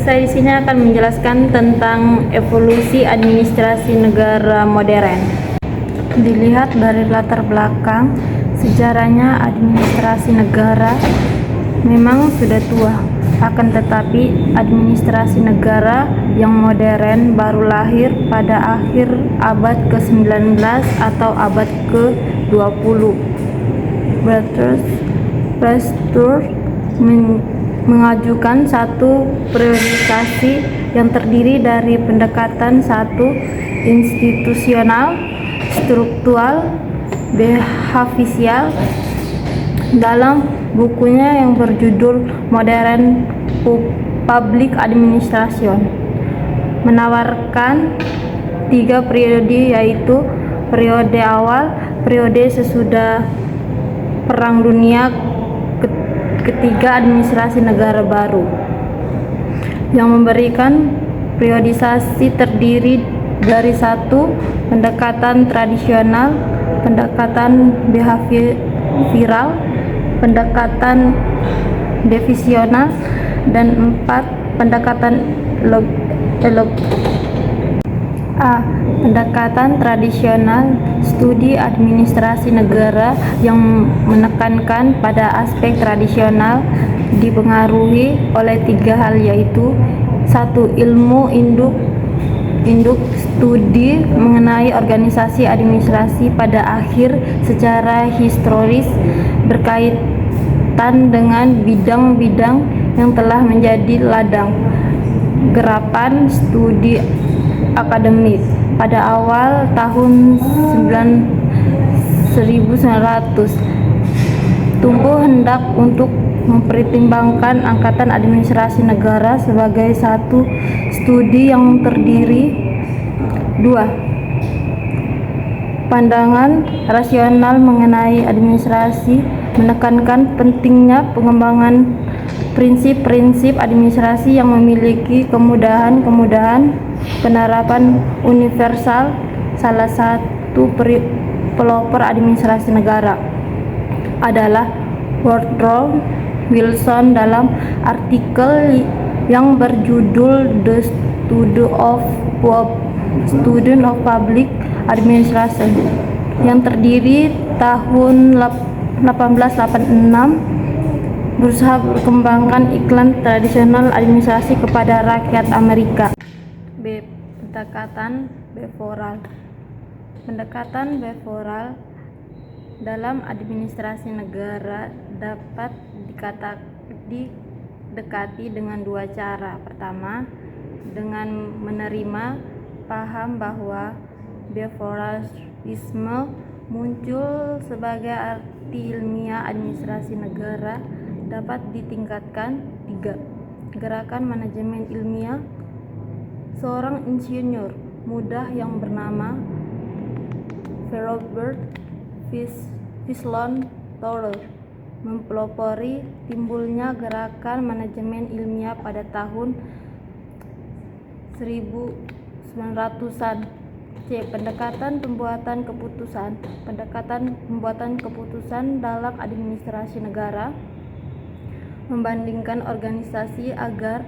Saya di sini akan menjelaskan tentang evolusi administrasi negara modern. Dilihat dari latar belakang sejarahnya, administrasi negara memang sudah tua. Akan tetapi administrasi negara yang modern baru lahir pada akhir abad ke-19 atau abad ke-20. Pasteur mengajukan satu priorisasi yang terdiri dari pendekatan satu institusional, struktural, behavisial dalam bukunya yang berjudul Modern Public Administration, menawarkan 3 periode, yaitu periode awal, periode sesudah Perang Dunia Ketiga, administrasi negara baru, yang memberikan periodisasi terdiri dari satu pendekatan tradisional, pendekatan behavioral, pendekatan divisional, dan 4 pendekatan pendekatan tradisional, studi administrasi negara yang menekankan pada aspek tradisional dipengaruhi oleh 3 hal, yaitu 1. Ilmu induk studi mengenai organisasi administrasi pada akhir secara historis berkaitan dengan bidang-bidang yang telah menjadi ladang garapan studi akademik pada awal tahun 1900. Tumbuh hendak untuk mempertimbangkan angkatan administrasi negara sebagai satu studi yang terdiri 2. Pandangan rasional mengenai administrasi menekankan pentingnya pengembangan prinsip-prinsip administrasi yang memiliki kemudahan penerapan universal. Salah satu pelopor administrasi negara adalah Woodrow Wilson dalam artikel yang berjudul The Student of Public Administration yang terdiri tahun 1886, berusaha berkembangkan iklan tradisional administrasi kepada rakyat Amerika. B. Pendekatan behavioral. Pendekatan behavioral dalam administrasi negara dapat didekati dengan 2 cara. Pertama, dengan menerima paham bahwa behavioralisme muncul sebagai arti ilmiah administrasi negara dapat ditingkatkan. 3. Gerakan manajemen ilmiah. Seorang insinyur muda yang bernama Robert Winslow Toller mempelopori timbulnya gerakan manajemen ilmiah pada tahun 1900-an. C. Pendekatan pembuatan keputusan. Pendekatan pembuatan keputusan dalam administrasi negara membandingkan organisasi agar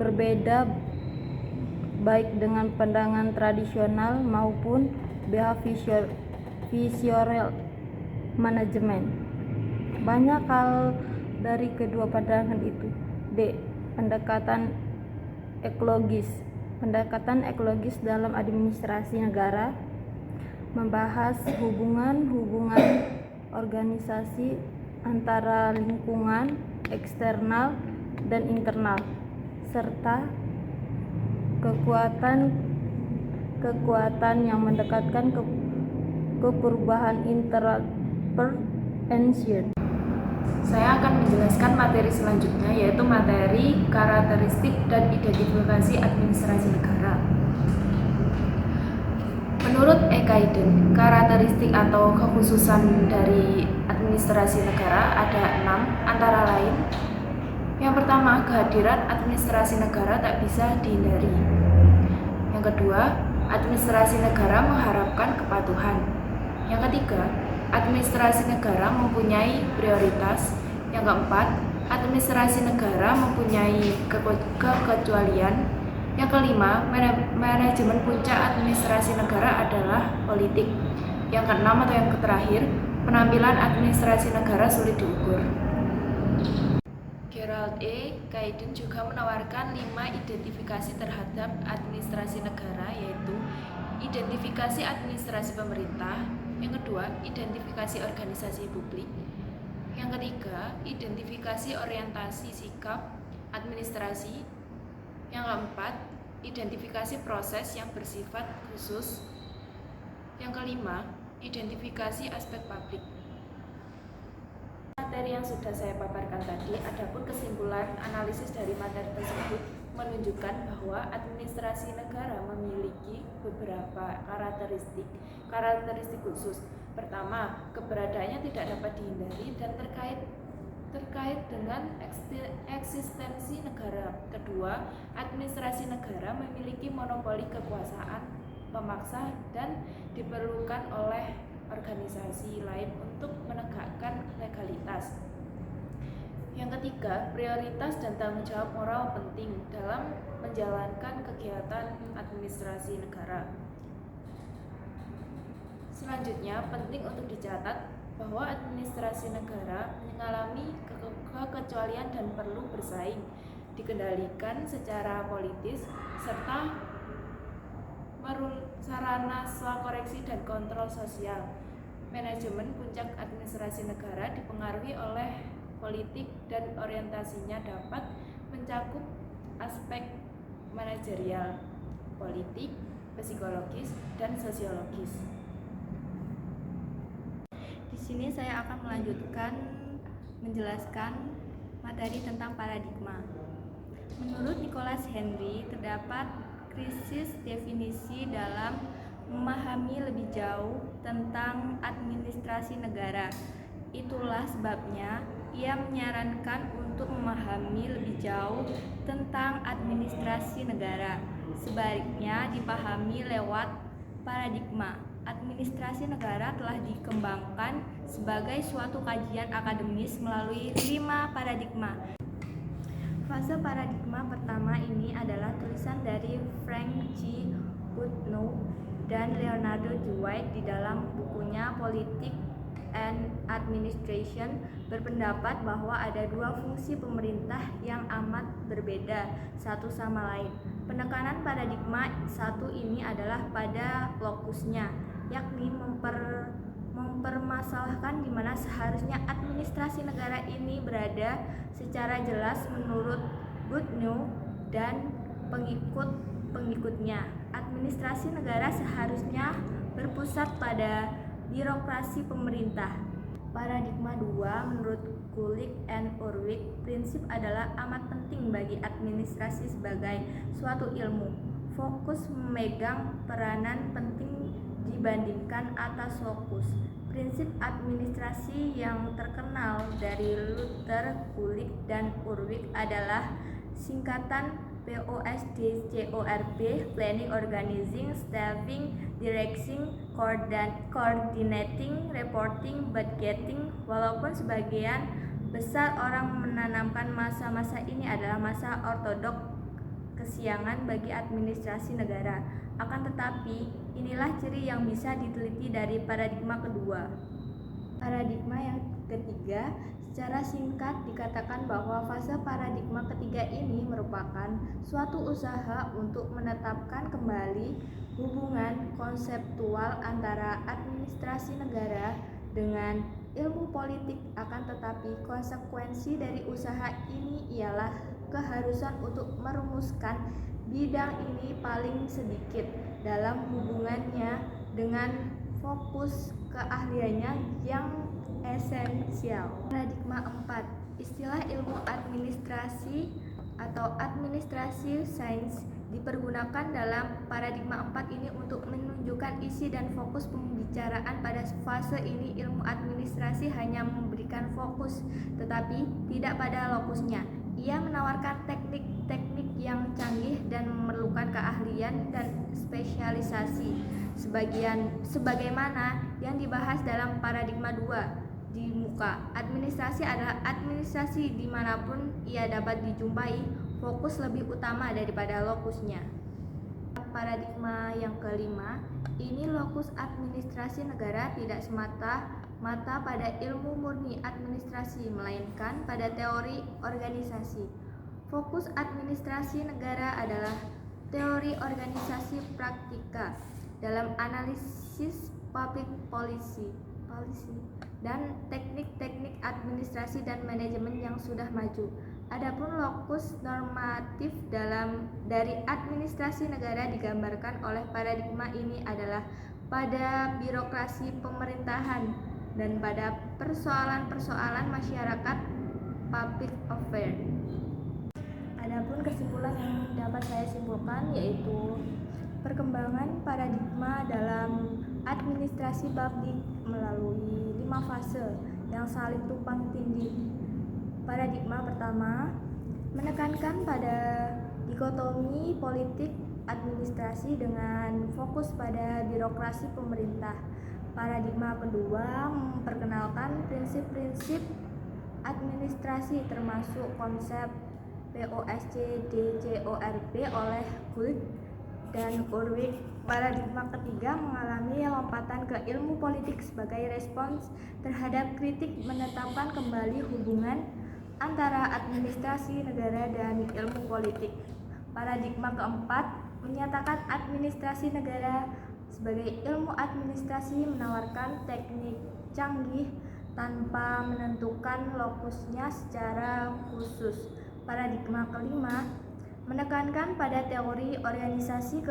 berbeda baik dengan pandangan tradisional maupun behavioral manajemen. Banyak hal dari kedua pandangan itu. D. Pendekatan ekologis. Pendekatan ekologis dalam administrasi negara membahas hubungan organisasi antara lingkungan eksternal dan internal, serta kekuatan yang mendekatkan ke perubahan intervention. Saya akan menjelaskan materi selanjutnya, yaitu materi karakteristik dan identifikasi administrasi negara. Menurut Ekaiden, karakteristik atau kekhususan dari administrasi negara ada 6, antara lain: yang pertama, kehadiran administrasi negara tak bisa dihindari. Yang kedua, administrasi negara mengharapkan kepatuhan. Yang ketiga, administrasi negara mempunyai prioritas. Yang keempat, administrasi negara mempunyai kekecualian. Yang kelima, manajemen puncak administrasi negara adalah politik. Yang keenam atau yang terakhir, penampilan administrasi negara sulit diukur. Gerald E. Kaiden juga menawarkan 5 identifikasi terhadap administrasi negara, yaitu identifikasi administrasi pemerintah, yang kedua, identifikasi organisasi publik, yang ketiga, identifikasi orientasi sikap administrasi, yang keempat, identifikasi proses yang bersifat khusus, yang kelima, identifikasi aspek publik. Materi yang sudah saya paparkan tadi, adapun kesimpulan analisis dari materi tersebut menunjukkan bahwa administrasi negara memiliki beberapa karakteristik khusus. Pertama, keberadaannya tidak dapat dihindari dan terkait dengan eksistensi negara. Kedua, administrasi negara memiliki monopoli kekuasaan pemaksa dan diperlukan oleh organisasi lain untuk menegakkan legalitas. Yang ketiga, prioritas dan tanggung jawab moral penting dalam menjalankan kegiatan administrasi negara. Selanjutnya, penting untuk dicatat bahwa administrasi negara mengalami kekecualian dan perlu bersaing, dikendalikan secara politis, serta sarana swakoreksi dan kontrol sosial. Manajemen puncak administrasi negara dipengaruhi oleh politik dan orientasinya dapat mencakup aspek manajerial, politik, psikologis, dan sosiologis. Di sini saya akan melanjutkan menjelaskan materi tentang paradigma. Menurut Nicholas Henry, terdapat krisis definisi dalam memahami lebih jauh tentang administrasi negara. Itulah sebabnya ia menyarankan untuk memahami lebih jauh tentang administrasi negara. Sebaliknya dipahami lewat paradigma. Administrasi negara telah dikembangkan sebagai suatu kajian akademis melalui 5 paradigma. Fase paradigma pertama ini adalah tulisan dari Frank G. Goodnow dan Leonardo G. White di dalam bukunya Politics and Administration, berpendapat bahwa ada 2 fungsi pemerintah yang amat berbeda satu sama lain. Penekanan paradigma satu ini adalah pada lokusnya, yakni mempermasalahkan di mana seharusnya administrasi negara ini berada secara jelas menurut Goodnow dan pengikutnya. Administrasi negara seharusnya berpusat pada birokrasi pemerintah. Paradigma 2 menurut Gulick and Urwin, prinsip adalah amat penting bagi administrasi sebagai suatu ilmu. Fokus memegang peranan penting dibandingkan atas lokus. Prinsip administrasi yang terkenal dari Luther, Gulick, dan Urwin adalah singkatan POSDCORP, Planning, Organizing, Staffing, Directing, Coordinating, Reporting, Budgeting. Walaupun sebagian besar orang menanamkan masa-masa ini adalah masa ortodok kesiangan bagi administrasi negara, akan tetapi inilah ciri yang bisa diteliti dari paradigma kedua. Paradigma yang ketiga, secara singkat dikatakan bahwa fase paradigma ketiga ini merupakan suatu usaha untuk menetapkan kembali hubungan konseptual antara administrasi negara dengan ilmu politik. Akan tetapi konsekuensi dari usaha ini ialah keharusan untuk merumuskan bidang ini paling sedikit dalam hubungannya dengan fokus keahliannya yang esensial. Paradigma 4, istilah ilmu administrasi atau administrasi sains dipergunakan dalam paradigma 4 ini untuk menunjukkan isi dan fokus pembicaraan. Pada fase ini ilmu administrasi hanya memberikan fokus tetapi tidak pada lokusnya. Ia menawarkan teknik-teknik yang canggih dan memerlukan keahlian dan spesialisasi sebagaimana yang dibahas dalam paradigma 2. di muka. Administrasi adalah administrasi dimanapun ia dapat dijumpai, fokus lebih utama daripada lokusnya. Paradigma yang kelima, ini lokus administrasi negara tidak semata-mata pada ilmu murni administrasi, melainkan pada teori organisasi. Fokus administrasi negara adalah teori organisasi praktika dalam analisis public policy dan teknik-teknik administrasi dan manajemen yang sudah maju. Adapun lokus normatif dari administrasi negara digambarkan oleh paradigma ini adalah pada birokrasi pemerintahan dan pada persoalan-persoalan masyarakat public affair. Adapun kesimpulan yang dapat saya simpulkan yaitu perkembangan paradigma dalam administrasi publik melalui 5 fase yang saling tumpang tindih. Paradigma pertama menekankan pada dikotomi politik administrasi dengan fokus pada birokrasi pemerintah. Paradigma kedua memperkenalkan prinsip-prinsip administrasi termasuk konsep POSC-DCORP oleh Gould dan Urwig. Paradigma ketiga mengalami lompatan ke ilmu politik sebagai respons terhadap kritik menetapkan kembali hubungan antara administrasi negara dan ilmu politik. Paradigma keempat menyatakan administrasi negara sebagai ilmu administrasi menawarkan teknik canggih tanpa menentukan lokusnya secara khusus. Paradigma kelima menekankan pada teori organisasi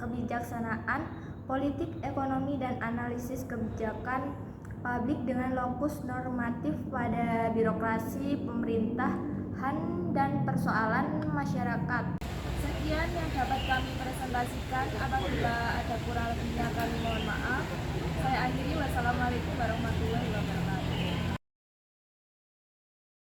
kebijaksanaan, politik, ekonomi, dan analisis kebijakan publik dengan lokus normatif pada birokrasi, pemerintahan, dan persoalan masyarakat. Sekian yang dapat kami presentasikan. Apabila ada kurang lebihnya